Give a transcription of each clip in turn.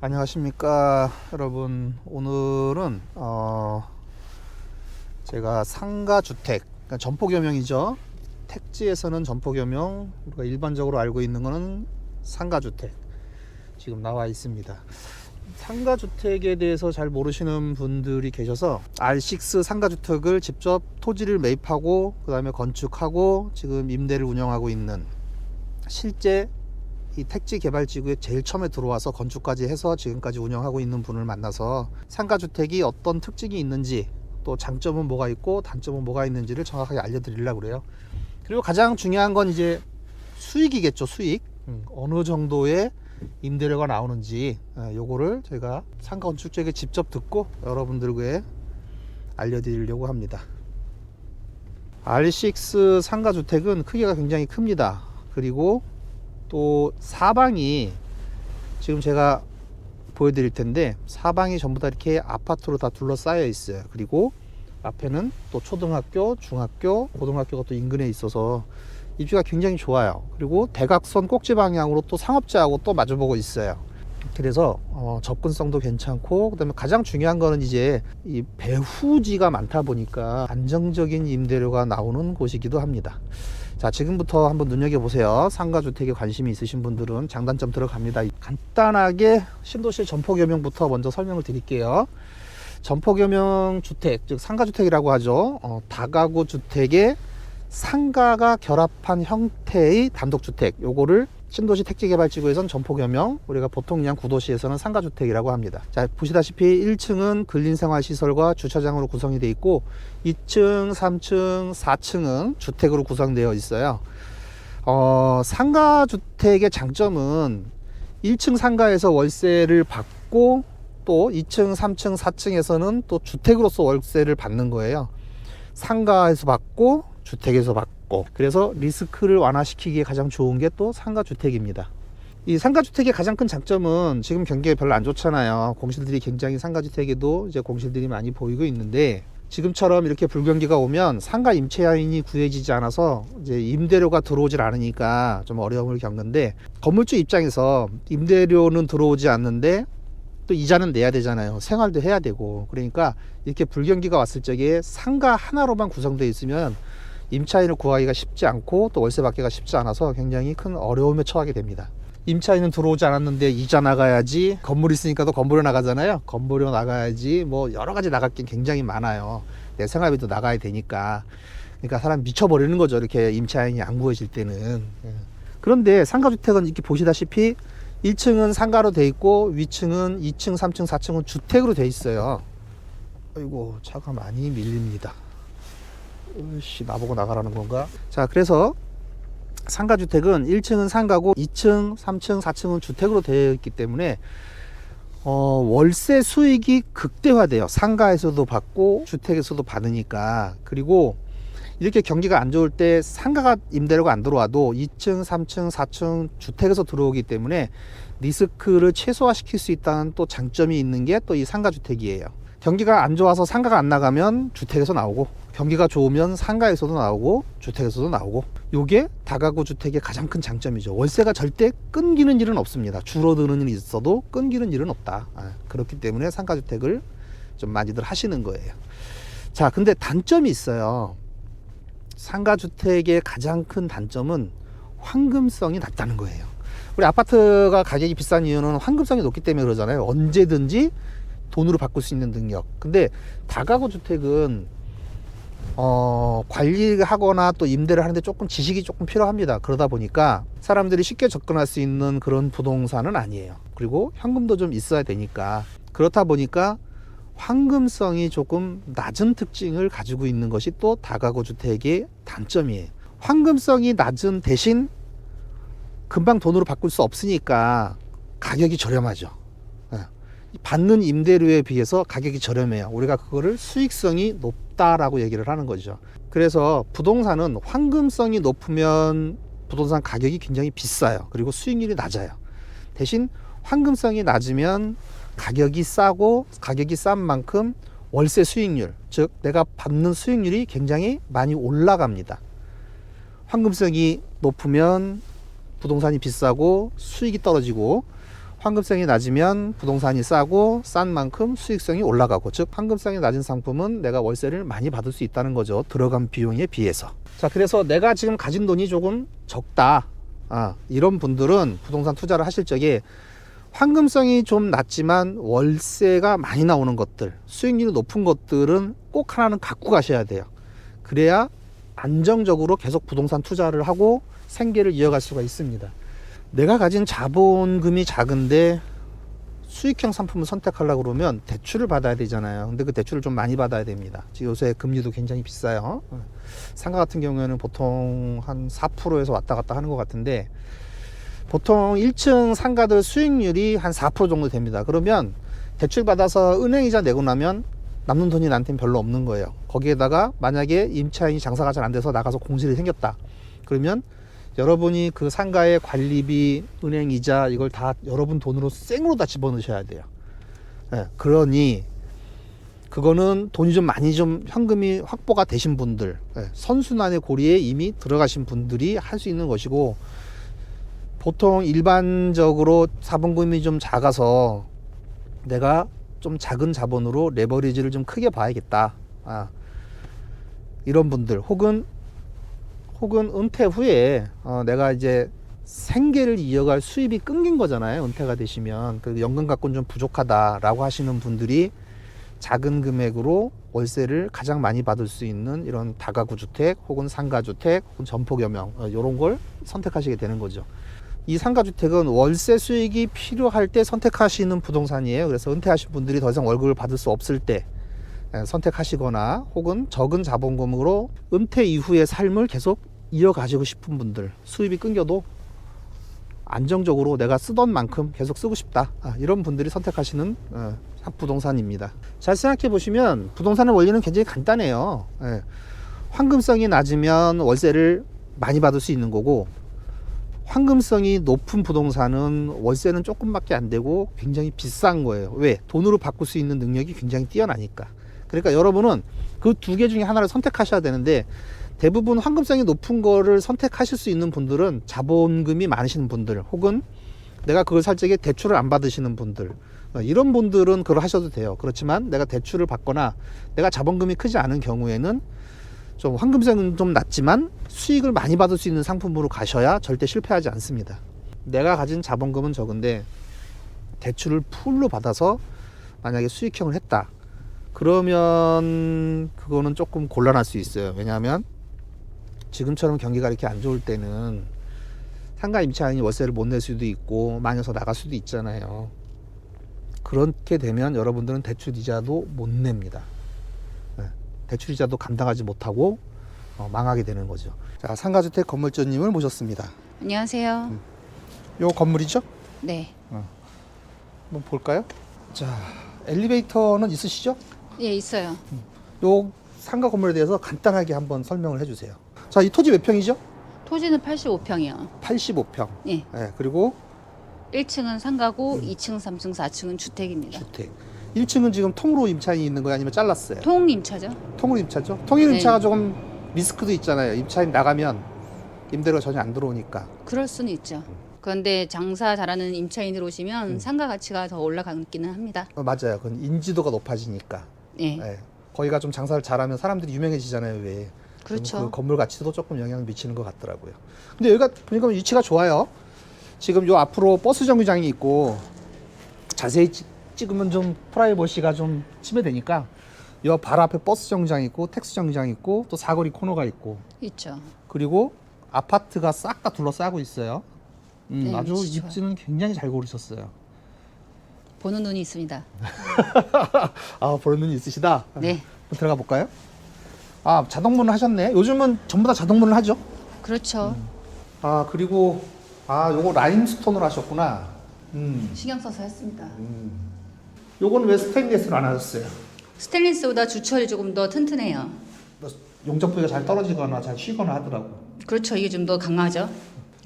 안녕하십니까 여러분. 오늘은 제가 상가주택, 그러니까 점포겸용이죠. 택지에서는 점포겸용, 우리가 일반적으로 알고 있는 거는 상가주택 지금 나와 있습니다. 상가주택에 대해서 잘 모르시는 분들이 계셔서 R6 상가주택을 직접 토지를 매입하고 그 다음에 건축하고 지금 임대를 운영하고 있는, 실제 이 택지 개발지구에 제일 처음에 들어와서 건축까지 해서 지금까지 운영하고 있는 분을 만나서 상가주택이 어떤 특징이 있는지, 또 장점은 뭐가 있고 단점은 뭐가 있는지를 정확하게 알려드리려고 그래요. 그리고 가장 중요한 건 이제 수익이겠죠. 수익. 어느 정도의 임대료가 나오는지, 요거를 저희가 상가건축주에게 직접 듣고 여러분들에게 알려드리려고 합니다. R6 상가주택은 크기가 굉장히 큽니다. 그리고 또 사방이, 지금 제가 보여드릴 텐데, 사방이 전부 다 이렇게 아파트로 다 둘러싸여 있어요. 그리고 앞에는 또 초등학교, 중학교, 고등학교가 또 인근에 있어서 입지가 굉장히 좋아요. 그리고 대각선 꼭지 방향으로 또 상업지하고 또 마주보고 있어요. 그래서 접근성도 괜찮고, 그 다음에 가장 중요한 거는 이제 이 배후지가 많다 보니까 안정적인 임대료가 나오는 곳이기도 합니다. 자, 지금부터 한번 눈여겨보세요. 상가주택에 관심이 있으신 분들은 장단점 들어갑니다. 간단하게 신도시 점포겸용부터 먼저 설명을 드릴게요. 점포겸용 주택, 즉 상가주택이라고 하죠. 다가구 주택에 상가가 결합한 형태의 단독주택, 요거를 신도시 택지개발지구에서는 점포겸용, 우리가 보통 그냥 구도시에서는 상가주택이라고 합니다. 자, 보시다시피 1층은 근린생활시설과 주차장으로 구성이 되어 있고, 2층, 3층, 4층은 주택으로 구성되어 있어요. 상가주택의 장점은 1층 상가에서 월세를 받고, 또 2층, 3층, 4층에서는 또 주택으로서 월세를 받는 거예요. 상가에서 받고 주택에서 받고, 그래서 리스크를 완화시키기에 가장 좋은 게 또 상가주택입니다. 이 상가주택의 가장 큰 장점은, 지금 경기가 별로 안 좋잖아요. 공실들이 굉장히, 상가주택에도 이제 공실들이 많이 보이고 있는데, 지금처럼 이렇게 불경기가 오면 상가 임차인이 구해지지 않아서 이제 임대료가 들어오질 않으니까 좀 어려움을 겪는데, 건물주 입장에서 임대료는 들어오지 않는데 또 이자는 내야 되잖아요. 생활도 해야 되고. 그러니까 이렇게 불경기가 왔을 적에 상가 하나로만 구성되어 있으면 임차인을 구하기가 쉽지 않고, 또 월세 받기가 쉽지 않아서 굉장히 큰 어려움에 처하게 됩니다. 임차인은 들어오지 않았는데 이자 나가야지, 건물 있으니까 또 건물에 나가잖아요. 건물에 나가야지, 뭐 여러 가지 나갈 게 굉장히 많아요. 내 생활비도 나가야 되니까. 그러니까 사람 미쳐버리는 거죠, 이렇게 임차인이 안 구해질 때는. 그런데 상가주택은 이렇게 보시다시피 1층은 상가로 돼 있고, 위층은 2층, 3층, 4층은 주택으로 돼 있어요. 아이고, 차가 많이 밀립니다. 으씨, 나보고 나가라는 건가? 자, 그래서 상가주택은 1층은 상가고 2층, 3층, 4층은 주택으로 되어 있기 때문에 월세 수익이 극대화돼요. 상가에서도 받고 주택에서도 받으니까. 그리고 이렇게 경기가 안 좋을 때 상가가 임대료가 안 들어와도 2층, 3층, 4층 주택에서 들어오기 때문에 리스크를 최소화시킬 수 있다는 또 장점이 있는 게 또 이 상가주택이에요. 경기가 안 좋아서 상가가 안 나가면 주택에서 나오고, 경기가 좋으면 상가에서도 나오고 주택에서도 나오고, 요게 다가구 주택의 가장 큰 장점이죠. 월세가 절대 끊기는 일은 없습니다. 줄어드는 일이 있어도 끊기는 일은 없다. 그렇기 때문에 상가주택을 좀 많이들 하시는 거예요. 자, 근데 단점이 있어요. 상가주택의 가장 큰 단점은 황금성이 낮다는 거예요. 우리 아파트가 가격이 비싼 이유는 황금성이 높기 때문에 그러잖아요. 언제든지 돈으로 바꿀 수 있는 능력. 근데 다가구 주택은 관리하거나 또 임대를 하는데 조금 지식이 조금 필요합니다. 그러다 보니까 사람들이 쉽게 접근할 수 있는 그런 부동산은 아니에요. 그리고 현금도 좀 있어야 되니까, 그렇다 보니까 황금성이 조금 낮은 특징을 가지고 있는 것이 또 다가구 주택의 단점이에요. 황금성이 낮은 대신 금방 돈으로 바꿀 수 없으니까 가격이 저렴하죠. 받는 임대료에 비해서 가격이 저렴해요. 우리가 그거를 수익성이 높다라고 얘기를 하는 거죠. 그래서 부동산은 황금성이 높으면 부동산 가격이 굉장히 비싸요. 그리고 수익률이 낮아요. 대신 황금성이 낮으면 가격이 싸고, 가격이 싼 만큼 월세 수익률, 즉 내가 받는 수익률이 굉장히 많이 올라갑니다. 황금성이 높으면 부동산이 비싸고 수익이 떨어지고, 황금성이 낮으면 부동산이 싸고 싼 만큼 수익성이 올라가고, 즉 황금성이 낮은 상품은 내가 월세를 많이 받을 수 있다는 거죠. 들어간 비용에 비해서. 자, 그래서 내가 지금 가진 돈이 조금 적다, 이런 분들은 부동산 투자를 하실 적에 황금성이 좀 낮지만 월세가 많이 나오는 것들, 수익률이 높은 것들은 꼭 하나는 갖고 가셔야 돼요. 그래야 안정적으로 계속 부동산 투자를 하고 생계를 이어갈 수가 있습니다. 내가 가진 자본금이 작은데 수익형 상품을 선택하려고 그러면 대출을 받아야 되잖아요. 근데 그 대출을 좀 많이 받아야 됩니다. 지금 요새 금리도 굉장히 비싸요. 상가 같은 경우에는 보통 한 4%에서 왔다 갔다 하는 것 같은데, 보통 1층 상가들 수익률이 한 4% 정도 됩니다. 그러면 대출 받아서 은행이자 내고 나면 남는 돈이 나한테는 별로 없는 거예요. 거기에다가 만약에 임차인이 장사가 잘 안 돼서 나가서 공실이 생겼다, 그러면 여러분이 그 상가의 관리비, 은행 이자, 이걸 다 여러분 돈으로 생으로 다 집어넣으셔야 돼요. 그러니 그거는 돈이 좀 많이 좀 현금이 확보가 되신 분들, 선순환의 고리에 이미 들어가신 분들이 할 수 있는 것이고, 보통 일반적으로 자본금이 좀 작아서 내가 좀 작은 자본으로 레버리지를 좀 크게 봐야겠다, 이런 분들, 혹은 은퇴 후에 내가 이제 생계를 이어갈 수입이 끊긴 거잖아요. 은퇴가 되시면 그 연금 갖고는 좀 부족하다라고 하시는 분들이 작은 금액으로 월세를 가장 많이 받을 수 있는 이런 다가구 주택, 혹은 상가주택, 혹은 점포겸용, 이런 걸 선택하시게 되는 거죠. 이 상가주택은 월세 수익이 필요할 때 선택하시는 부동산이에요. 그래서 은퇴하신 분들이 더 이상 월급을 받을 수 없을 때 선택하시거나, 혹은 적은 자본금으로 은퇴 이후의 삶을 계속 이어가시고 싶은 분들, 수입이 끊겨도 안정적으로 내가 쓰던 만큼 계속 쓰고 싶다, 이런 분들이 선택하시는 부동산입니다. 잘 생각해 보시면 부동산의 원리는 굉장히 간단해요. 황금성이 낮으면 월세를 많이 받을 수 있는 거고, 황금성이 높은 부동산은 월세는 조금밖에 안 되고 굉장히 비싼 거예요. 왜? 돈으로 바꿀 수 있는 능력이 굉장히 뛰어나니까. 그러니까 여러분은 그 두 개 중에 하나를 선택하셔야 되는데, 대부분 황금성이 높은 거를 선택하실 수 있는 분들은 자본금이 많으신 분들, 혹은 내가 그걸 살 적에 대출을 안 받으시는 분들, 이런 분들은 그걸 하셔도 돼요. 그렇지만 내가 대출을 받거나 내가 자본금이 크지 않은 경우에는 좀 황금성은 좀 낮지만 수익을 많이 받을 수 있는 상품으로 가셔야 절대 실패하지 않습니다. 내가 가진 자본금은 적은데 대출을 풀로 받아서 만약에 수익형을 했다, 그러면 그거는 조금 곤란할 수 있어요. 왜냐하면 지금처럼 경기가 이렇게 안 좋을 때는 상가 임차인이 월세를 못 낼 수도 있고 망해서 나갈 수도 있잖아요. 그렇게 되면 여러분들은 대출 이자도 못 냅니다. 대출 이자도 감당하지 못하고 망하게 되는 거죠. 자, 상가주택 건물주님을 모셨습니다. 안녕하세요. 요 건물이죠? 네. 한번 볼까요? 자, 엘리베이터는 있으시죠? 예, 있어요. 요 상가 건물에 대해서 간단하게 한번 설명을 해주세요. 자, 이 토지 몇 평이죠? 토지는 85평이요. 85평. 예. 그리고 1층은 상가고 2층, 3층, 4층은 주택입니다. 주택. 1층은 지금 통으로 임차인이 있는 거예요? 아니면 잘랐어요? 통임차죠? 통으로 임차죠? 통일 임차가 네. 조금 리스크도 있잖아요. 임차인 나가면 임대료가 전혀 안 들어오니까. 그럴 수는 있죠. 그런데 장사 잘하는 임차인들 오시면 상가 가치가 더 올라가기는 합니다. 맞아요. 그건 인지도가 높아지니까. 예. 거기가 좀 장사를 잘하면 사람들이 유명해지잖아요. 왜? 그렇죠. 그 건물 가치도 조금 영향을 미치는 것 같더라고요. 근데 여기가 보니까 위치가 좋아요. 지금 요 앞으로 버스 정류장이 있고, 자세히 찍으면 좀 프라이버시가 좀 침해되니까 요 바로 앞에 버스 정류장이 있고, 택시 정류장이 있고, 또 사거리 코너가 있고, 있죠. 그리고 아파트가 싹 다 둘러싸고 있어요. 네, 아주 위치 좋아요. 입지는 굉장히 잘 고르셨어요. 보는 눈이 있습니다. 아, 보는 눈이 있으시다. 네. 한번 들어가 볼까요? 아, 자동문을 하셨네. 요즘은 전부 다 자동문을 하죠. 그렇죠. 아, 그리고 요거 라임스톤으로 하셨구나. 신경 써서 했습니다. 요거는 왜 스테인리스로 안 하셨어요? 스테인리스보다 주철이 조금 더 튼튼해요. 용접 부위가 잘 떨어지거나 잘 쉬거나 하더라고. 그렇죠. 이게 좀 더 강하죠.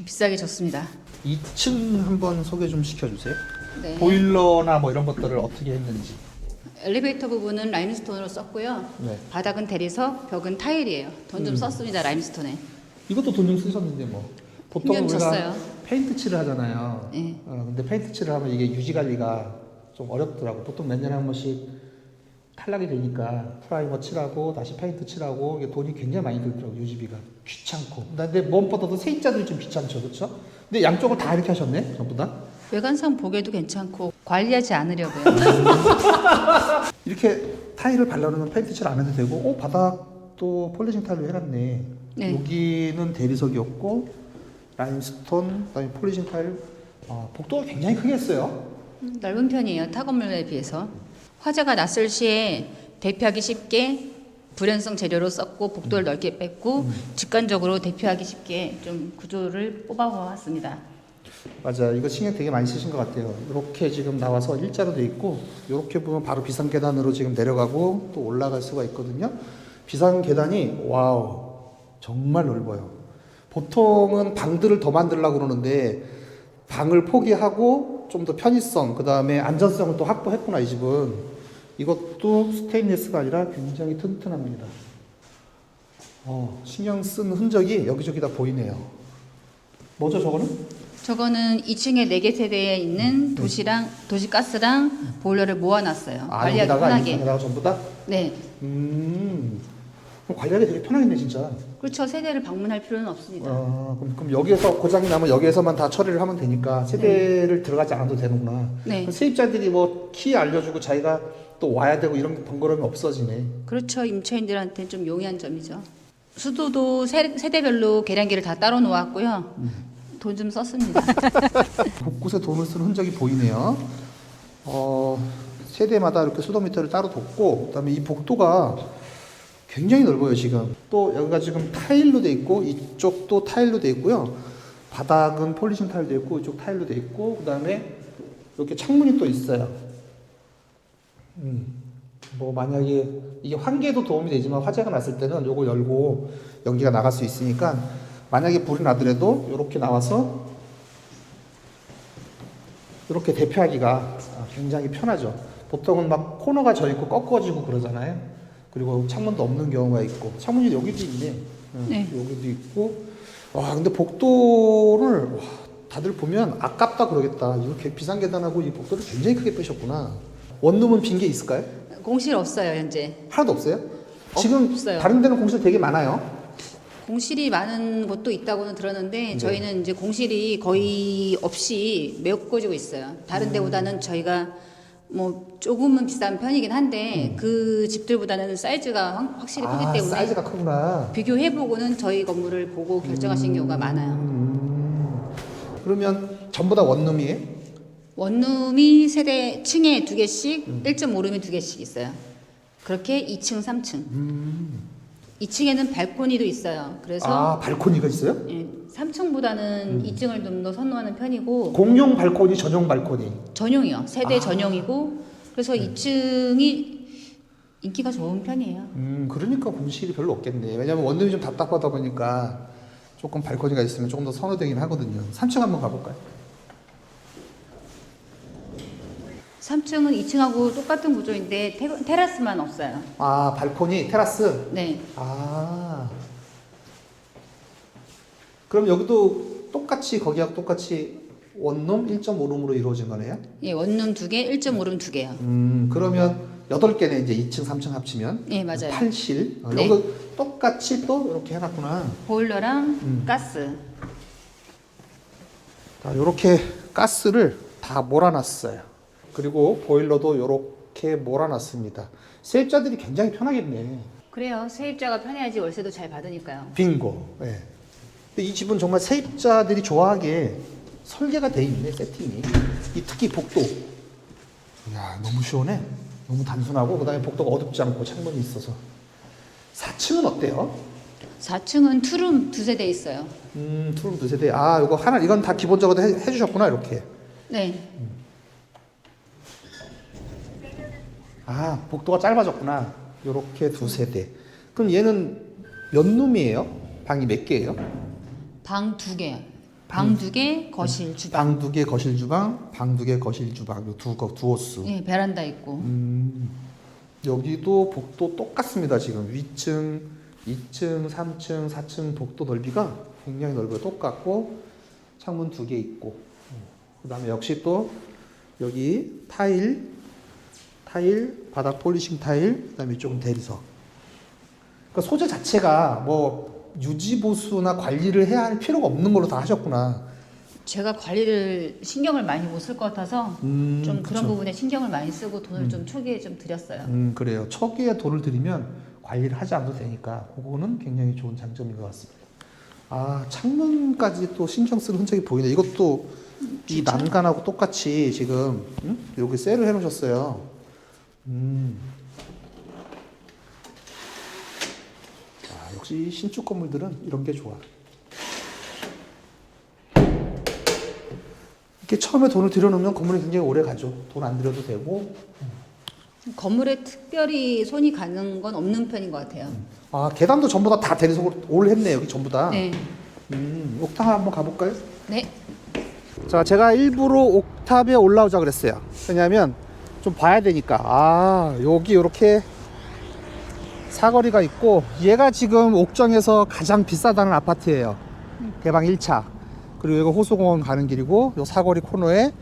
비싸게 줬습니다. 2층 한번 소개 좀 시켜주세요. 네. 보일러나 뭐 이런 것들을 어떻게 했는지. 엘리베이터 부분은 라임스톤으로 썼고요. 네. 바닥은 대리석, 벽은 타일이에요. 돈 좀 썼습니다. 라임스톤에. 이것도 돈 좀 쓰셨는데 뭐. 보통 신경 우리가 쳤어요. 페인트 칠을 하잖아요. 네. 근데 페인트 칠을 하면 이게 유지 관리가 좀 어렵더라고. 보통 몇 년에 한 번씩 탈락이 되니까 프라이머 칠하고 다시 페인트 칠하고 이게 돈이 굉장히 많이 들더라고. 유지비가 귀찮고. 근데 무엇보다도 세입자들이 좀 귀찮죠, 그렇죠? 근데 양쪽을 다 이렇게 하셨네, 전부 다. 외관상 보기에도 괜찮고 관리하지 않으려고요. 이렇게 타일을 발라놓으면 페인트 칠 안 해도 되고, 바닥도 폴리싱 타일로 해놨네. 네. 여기는 대리석이었고 라임스톤, 그다음에 폴리싱 타일. 복도가 굉장히 크게 했어요. 넓은 편이에요. 타 건물에 비해서. 화재가 났을 시에 대피하기 쉽게 불연성 재료로 썼고 복도를 넓게 뺐고 직관적으로 대피하기 쉽게 좀 구조를 뽑아보았습니다. 맞아, 이거 신경 되게 많이 쓰신 것 같아요. 이렇게 지금 나와서 일자로 돼 있고, 이렇게 보면 바로 비상 계단으로 지금 내려가고 또 올라갈 수가 있거든요. 비상 계단이 와우, 정말 넓어요. 보통은 방들을 더 만들려고 그러는데 방을 포기하고 좀 더 편의성, 그 다음에 안전성을 또 확보했구나, 이 집은. 이것도 스테인리스가 아니라 굉장히 튼튼합니다. 신경 쓴 흔적이 여기저기 다 보이네요. 뭐죠, 저거는? 저거는 2층에 4개 세대에 있는 도시가스랑 보일러를 모아놨어요. 관리하기 편하게. 여기다가 전부 다? 네. 그럼 관리하기 되게 편하겠네, 진짜. 그렇죠. 세대를 방문할 필요는 없습니다. 그럼 여기에서 고장이 나면 여기에서만 다 처리를 하면 되니까 세대를 들어가지 않아도 되는구나. 네. 그럼 세입자들이 뭐 키 알려주고 자기가 또 와야 되고 이런 번거로움이 없어지네. 그렇죠. 임차인들한테는 좀 용이한 점이죠. 수도도 세대별로 계량기를 다 따로 놓았고요. 돈 좀 썼습니다. 곳곳에 돈을 쓰는 흔적이 보이네요. 세대마다 이렇게 수도 미터를 따로 뒀고, 그다음에 이 복도가 굉장히 넓어요, 지금. 또 여기가 지금 타일로 돼 있고, 이쪽도 타일로 돼 있고요. 바닥은 폴리싱 타일로 돼 있고, 이쪽 타일로 돼 있고, 그다음에 이렇게 창문이 또 있어요. 뭐 만약에 이게 환기에도 도움이 되지만 화재가 났을 때는 요거 열고 연기가 나갈 수 있으니까, 만약에 불이 나더라도 이렇게 나와서 이렇게 대피하기가 굉장히 편하죠. 보통은 막 코너가 져 있고 꺾어지고 그러잖아요. 그리고 창문도 없는 경우가 있고, 창문이 여기도 있네. 네. 여기도 있고. 근데 복도를 다들 보면 아깝다 그러겠다. 이렇게 비상 계단하고 이 복도를 굉장히 크게 빼셨구나. 원룸은 빈 게 있을까요? 공실 없어요, 현재. 하나도 없어요? 지금 없어요. 다른 데는 공실 되게 많아요. 공실이 많은 곳도 있다고는 들었는데 저희는 이제 공실이 거의 없이 메꿔지고 있어요. 다른 데보다는 저희가 뭐 조금은 비싼 편이긴 한데 그 집들보다는 사이즈가 확실히 크기 때문에 사이즈가 크구나. 비교해보고는 저희 건물을 보고 결정하신 경우가 많아요. 그러면 전부 다 원룸이에요? 원룸이 세대 층에 2개씩 1.5룸이 2개씩 있어요. 그렇게 2층, 3층. 2층에는 발코니도 있어요. 그래서 발코니가 있어요? 3층보다는 2층을 좀 더 선호하는 편이고 공용 발코니, 전용 발코니. 전용이요. 세대 전용이고 그래서 2층이 인기가 좋은 편이에요. 그러니까 공실이 별로 없겠네. 왜냐면 원룸이 좀 답답하다 보니까 조금 발코니가 있으면 조금 더 선호되긴 하거든요. 3층 한번 가볼까요? 3층은 2층하고 똑같은 구조인데 테라스만 없어요. 발코니, 테라스? 네. 그럼 여기도 똑같이, 거기하고 똑같이 원룸 1.5룸으로 이루어진 거네요? 예, 원룸 2개, 1.5룸 2개요. 그러면 8개네, 이제 2층, 3층 합치면. 네, 맞아요. 8실. 네. 여기도 똑같이 또 이렇게 해놨구나. 보일러랑 가스. 자, 이렇게 가스를 다 몰아놨어요. 그리고 보일러도 이렇게 몰아놨습니다. 세입자들이 굉장히 편하겠네. 그래요. 세입자가 편해야지 월세도 잘 받으니까요. 빙고. 예. 근데 이 집은 정말 세입자들이 좋아하게 설계가 돼 있네, 세팅이. 특히 복도. 이야, 너무 시원해. 너무 단순하고, 그 다음에 복도가 어둡지 않고 창문이 있어서. 4층은 어때요? 4층은 투룸 2세대 있어요. 투룸 2세대. 이거 하나, 이건 다 기본적으로 해주셨구나, 이렇게. 네. 복도가 짧아졌구나. 요렇게 2세대. 그럼 얘는 몇 룸이에요? 방이 몇 개예요? 방 2개. 방 2개, 거실, 주방. 방 2개, 거실, 주방. 방 2개, 거실, 주방. 요 두 호수. 예, 베란다 있고. 여기도 복도 똑같습니다. 지금 위층, 2층, 3층, 4층 복도 넓이가 굉장히 넓어요. 똑같고 창문 2개 있고, 그 다음에 역시 또 여기 타일, 바닥 폴리싱 타일, 그 다음에 이쪽은 대리석. 그러니까 소재 자체가 뭐 유지 보수나 관리를 해야 할 필요가 없는 걸로 다 하셨구나. 제가 관리를 신경을 많이 못 쓸 것 같아서 좀 그런 그쵸. 부분에 신경을 많이 쓰고 돈을 좀 초기에 좀 들였어요. 그래요. 초기에 돈을 들이면 관리를 하지 않아도 되니까 그거는 굉장히 좋은 장점인 것 같습니다. 아, 창문까지 또 신경 쓰는 흔적이 보이네. 이것도 이 난간하고 똑같이 지금 여기 셀을 해놓으셨어요. 아, 역시 신축 건물들은 이런 게 좋아. 이렇게 처음에 돈을 들여놓으면 건물이 굉장히 오래 가죠. 돈 안 들여도 되고. 건물에 특별히 손이 가는 건 없는 편인 것 같아요. 아, 계단도 전부 다 대리석으로 올 했네, 여기 전부 다. 네. 옥탑 한번 가볼까요? 네. 자, 제가 일부러 옥탑에 올라오자 그랬어요. 왜냐면 좀 봐야 되니까. 아, 여기 이렇게 사거리가 있고, 얘가 지금 옥정에서 가장 비싸다는 아파트예요. 대방 1차. 그리고 이거 호수공원 가는 길이고, 요 사거리 코너에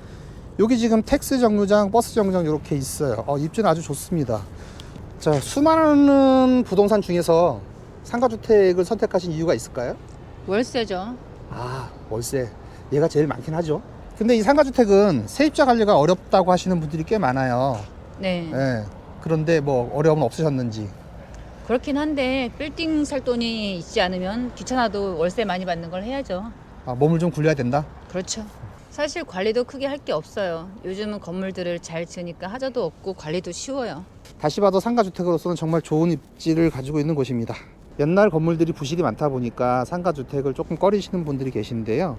여기 지금 택시 정류장, 버스 정류장 이렇게 있어요. 입지는 아주 좋습니다. 자, 수많은 부동산 중에서 상가주택을 선택하신 이유가 있을까요? 월세죠. 아, 월세. 얘가 제일 많긴 하죠. 근데 이 상가주택은 세입자 관리가 어렵다고 하시는 분들이 꽤 많아요. 네. 예. 그런데 뭐 어려움은 없으셨는지. 그렇긴 한데 빌딩 살 돈이 있지 않으면 귀찮아도 월세 많이 받는 걸 해야죠. 아, 몸을 좀 굴려야 된다. 그렇죠. 사실 관리도 크게 할 게 없어요. 요즘은 건물들을 잘 지으니까 하자도 없고 관리도 쉬워요. 다시 봐도 상가주택으로서는 정말 좋은 입지를 가지고 있는 곳입니다. 옛날 건물들이 부실이 많다 보니까 상가주택을 조금 꺼리시는 분들이 계신데요.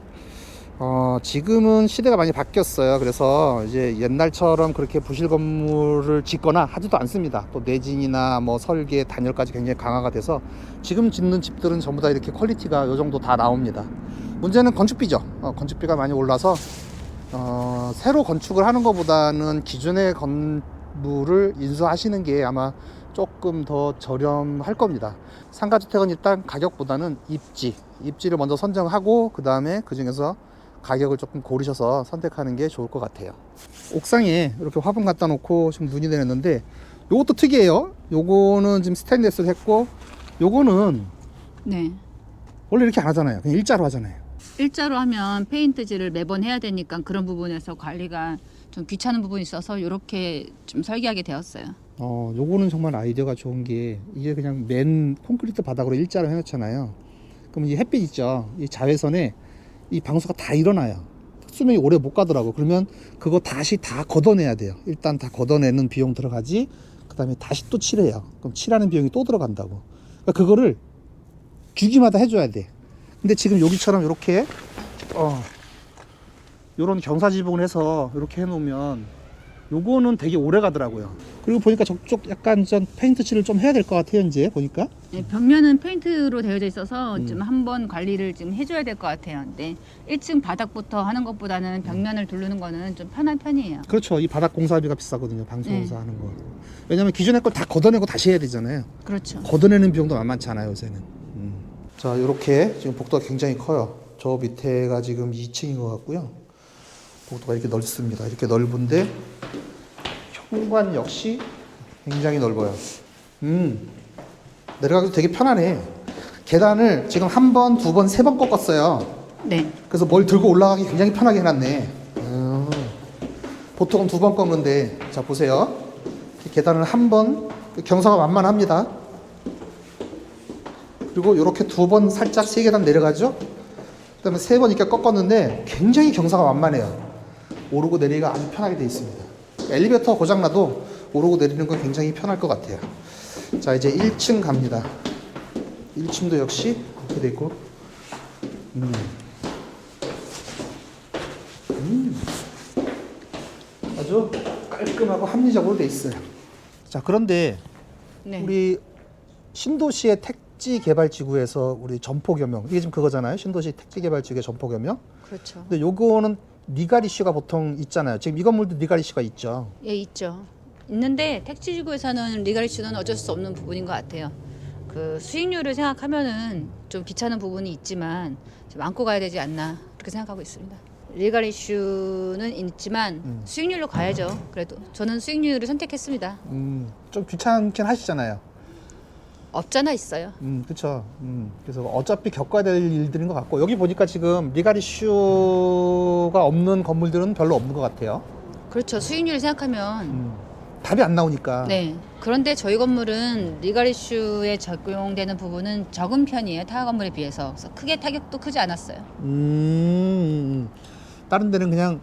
지금은 시대가 많이 바뀌었어요. 그래서 이제 옛날처럼 그렇게 부실 건물을 짓거나 하지도 않습니다. 또 내진이나 뭐 설계, 단열까지 굉장히 강화가 돼서 지금 짓는 집들은 전부 다 이렇게 퀄리티가 이 정도 다 나옵니다. 문제는 건축비죠. 건축비가 많이 올라서 새로 건축을 하는 것보다는 기존의 건물을 인수하시는 게 아마 조금 더 저렴할 겁니다. 상가주택은 일단 가격보다는 입지를 먼저 선정하고 그 다음에 그 중에서 가격을 조금 고르셔서 선택하는 게 좋을 것 같아요. 옥상에 이렇게 화분 갖다 놓고 지금 눈이 내렸는데 요것도 특이해요. 요거는 지금 스테인리스를 했고 요거는 네. 원래 이렇게 안 하잖아요. 그냥 일자로 하잖아요. 일자로 하면 페인트질을 매번 해야 되니까 그런 부분에서 관리가 좀 귀찮은 부분이 있어서 이렇게 좀 설계하게 되었어요. 요거는 정말 아이디어가 좋은 게 이게 그냥 맨 콘크리트 바닥으로 일자로 해놓잖아요. 그럼 이 햇빛 있죠. 이 자외선에 이 방수가 다 일어나요. 수명이 오래 못 가더라고. 그러면 그거 다시 다 걷어내야 돼요. 일단 다 걷어내는 비용 들어가지. 그 다음에 다시 또 칠해요. 그럼 칠하는 비용이 또 들어간다고. 그러니까 그거를 주기마다 해줘야 돼. 근데 지금 여기처럼 이렇게 요런 경사지붕을 해서 이렇게 해놓으면 요거는 되게 오래 가더라고요. 그리고 보니까 저쪽 약간 좀 페인트 칠을 좀 해야 될 것 같아요. 이제 보니까. 네, 벽면은 페인트로 되어져 있어서 좀 한번 관리를 좀 해줘야 될 것 같아요. 근데 1층 바닥부터 하는 것보다는 벽면을 두르는 거는 좀 편한 편이에요. 그렇죠. 이 바닥 공사비가 비싸거든요. 방수공사 하는 거. 왜냐면 기존의 걸 다 걷어내고 다시 해야 되잖아요. 그렇죠. 걷어내는 비용도 만만치 않아요, 요새는. 자, 이렇게 지금 복도가 굉장히 커요. 저 밑에가 지금 2층인 것 같고요. 복도가 이렇게 넓습니다. 이렇게 넓은데 현관 역시 굉장히 넓어요. 내려가기도 되게 편하네. 계단을 지금 한 번, 두 번, 세 번 꺾었어요. 네. 그래서 뭘 들고 올라가기 굉장히 편하게 해놨네. 보통은 두 번 꺾는데, 자 보세요. 계단을 한 번, 경사가 만만합니다. 그리고 이렇게 두 번 살짝 세 계단 내려가죠. 그 다음에 세 번 이렇게 꺾었는데 굉장히 경사가 만만해요. 오르고 내리기가 아주 편하게 되어 있습니다. 엘리베이터 고장나도 오르고 내리는 건 굉장히 편할 것 같아요. 자, 이제 1층 갑니다. 1층도 역시 이렇게 되어 있고 아주 깔끔하고 합리적으로 되어 있어요. 자, 그런데 네. 우리 신도시의 택지 개발 지구에서 우리 점포 겸용, 이게 지금 그거잖아요. 신도시 택지 개발 지구의 점포 겸용. 그렇죠. 근데 요거는 리갈 이슈가 보통 있잖아요. 지금 이 건물도 리갈 이슈가 있죠. 예, 있죠. 있는데 택지지구에서는 리갈 이슈는 어쩔 수 없는 부분인 것 같아요. 그 수익률을 생각하면은 좀 귀찮은 부분이 있지만 좀 안고 가야 되지 않나 그렇게 그렇게 생각하고 있습니다. 리갈 이슈는 있지만 수익률로 가야죠. 그래도 저는 수익률을 선택했습니다. 좀 귀찮긴 하시잖아요. 없잖아 있어요. 그렇죠. 그래서 어차피 겪어야 될 일들인 것 같고 여기 보니까 지금 리갈 이슈가 없는 건물들은 별로 없는 것 같아요. 그렇죠. 수익률을 생각하면 답이 안 나오니까. 네. 그런데 저희 건물은 리갈 이슈에 적용되는 부분은 적은 편이에요. 타 건물에 비해서. 그래서 크게 타격도 크지 않았어요. 다른 데는 그냥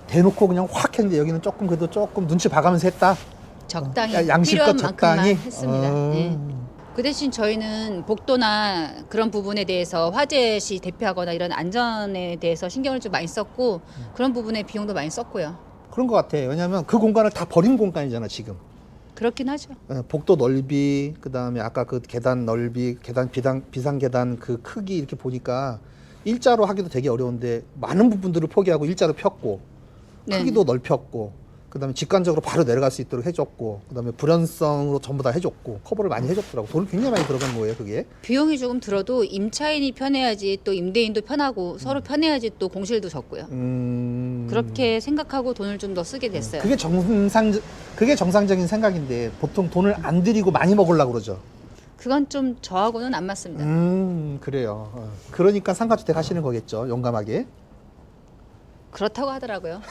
대놓고 그냥 확 했는데 여기는 조금 그래도 조금 눈치 봐가면서 했다. 적당히 양심껏 필요한 만큼만 적당히 했습니다. 네. 그 대신 저희는 복도나 그런 부분에 대해서 화재 시 대피하거나 이런 안전에 대해서 신경을 좀 많이 썼고 그런 부분에 비용도 많이 썼고요. 그런 것 같아. 왜냐하면 그 공간을 다 버린 공간이잖아 지금. 그렇긴 하죠. 복도 넓이, 그 다음에 아까 그 계단 넓이, 계단 비상 계단 그 크기 이렇게 보니까 일자로 하기도 되게 어려운데 많은 부분들을 포기하고 일자로 폈고 네. 크기도 넓혔고 그 다음에 직관적으로 바로 내려갈 수 있도록 해줬고 그 다음에 불연성으로 전부 다 해줬고 커버를 많이 해줬더라고. 돈이 굉장히 많이 들어간 거예요 그게. 비용이 조금 들어도 임차인이 편해야지 또 임대인도 편하고 서로 편해야지 또 공실도 적고요. 그렇게 생각하고 돈을 좀 더 쓰게 됐어요. 그게 정상적인 생각인데 보통 돈을 안 들이고 많이 먹으려고 그러죠. 그건 좀 저하고는 안 맞습니다. 그래요. 그러니까 상가주택 하시는 거겠죠. 용감하게. 그렇다고 하더라고요.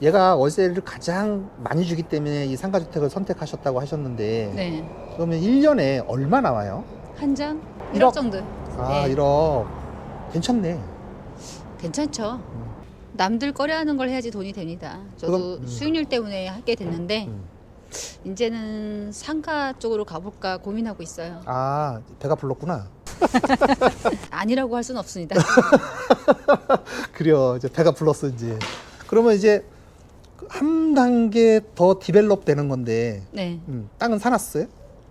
얘가 월세를 가장 많이 주기 때문에 이 상가주택을 선택하셨다고 하셨는데 네. 그러면 1년에 얼마 나와요? 한 장? 1억? 1억 정도. 아, 네. 1억. 괜찮네. 괜찮죠. 남들 꺼려하는 걸 해야지 돈이 됩니다. 저도 수익률 때문에 하게 됐는데 이제는 상가 쪽으로 가볼까 고민하고 있어요. 아, 배가 불렀구나. 아니라고 할 수는 없습니다. 그래요. 이제 배가 불렀어, 이제. 그러면 이제 한 단계 더 디벨롭 되는 건데 네. 땅은 사놨어요?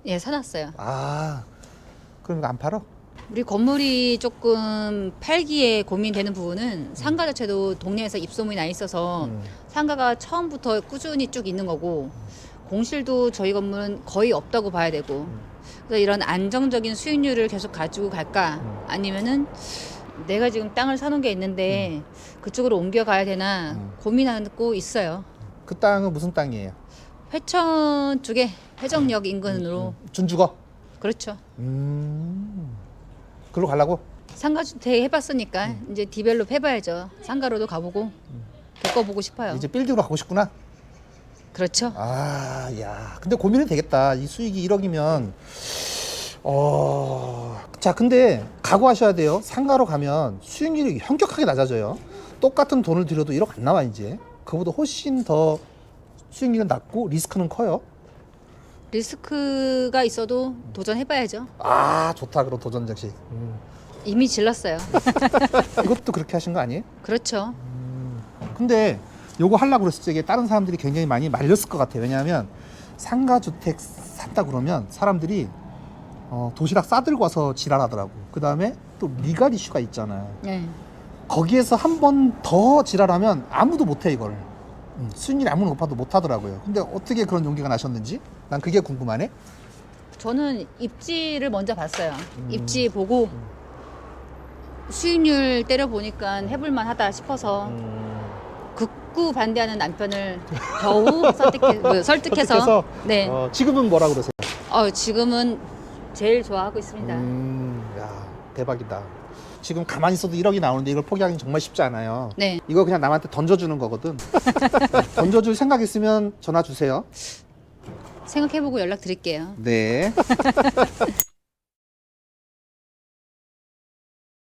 예, 사놨어요. 아, 그럼 이거 안 팔어? 우리 건물이 조금 팔기에 고민되는 부분은 상가 자체도 동네에서 입소문이 나 있어서 상가가 처음부터 꾸준히 쭉 있는 거고 공실도 저희 건물은 거의 없다고 봐야 되고 그래서 이런 안정적인 수익률을 계속 가지고 갈까 아니면은 내가 지금 땅을 사놓은 게 있는데 그쪽으로 옮겨가야 되나 고민하고 있어요. 그 땅은 무슨 땅이에요? 회천 쪽에 회정역 인근으로 준주거? 그렇죠. 그걸로 가려고? 상가주택 해봤으니까 이제 디벨롭 해봐야죠. 상가로도 가보고 겪어보고 싶어요. 이제 빌딩으로 가고 싶구나? 그렇죠. 아, 야. 근데 고민은 되겠다. 이 수익이 1억이면, 자, 근데 각오하셔야 돼요. 상가로 가면 수익률이 현격하게 낮아져요. 똑같은 돈을 들여도 1억 안 나와, 이제. 그보다 훨씬 더 수익률은 낮고 리스크는 커요. 리스크가 있어도 도전해봐야죠. 아, 좋다. 그럼 도전 정식. 이미 질렀어요. 이것도 그렇게 하신 거 아니에요? 그렇죠. 근데 요거 하려고 그랬을 적에 다른 사람들이 굉장히 많이 말렸을 것 같아요. 왜냐하면 상가주택 샀다 그러면 사람들이 도시락 싸들고 와서 지랄하더라고. 그 다음에 또 리갈 이슈가 있잖아요. 네. 거기에서 한 번 더 지랄하면 아무도 못해 이걸. 수익률이 아무나 높아도 못하더라고요. 근데 어떻게 그런 용기가 나셨는지 난 그게 궁금하네. 저는 입지를 먼저 봤어요. 입지 보고 수익률 때려보니까 해볼만하다 싶어서 극구 반대하는 남편을 겨우 설득해서 네. 지금은 뭐라 그러세요? 지금은 제일 좋아하고 있습니다. 야, 대박이다. 지금 가만히 있어도 1억이 나오는데 이걸 포기하기는 정말 쉽지 않아요. 네. 이거 그냥 남한테 던져주는 거거든. 던져줄 생각 있으면 전화 주세요. 생각해보고 연락드릴게요. 네.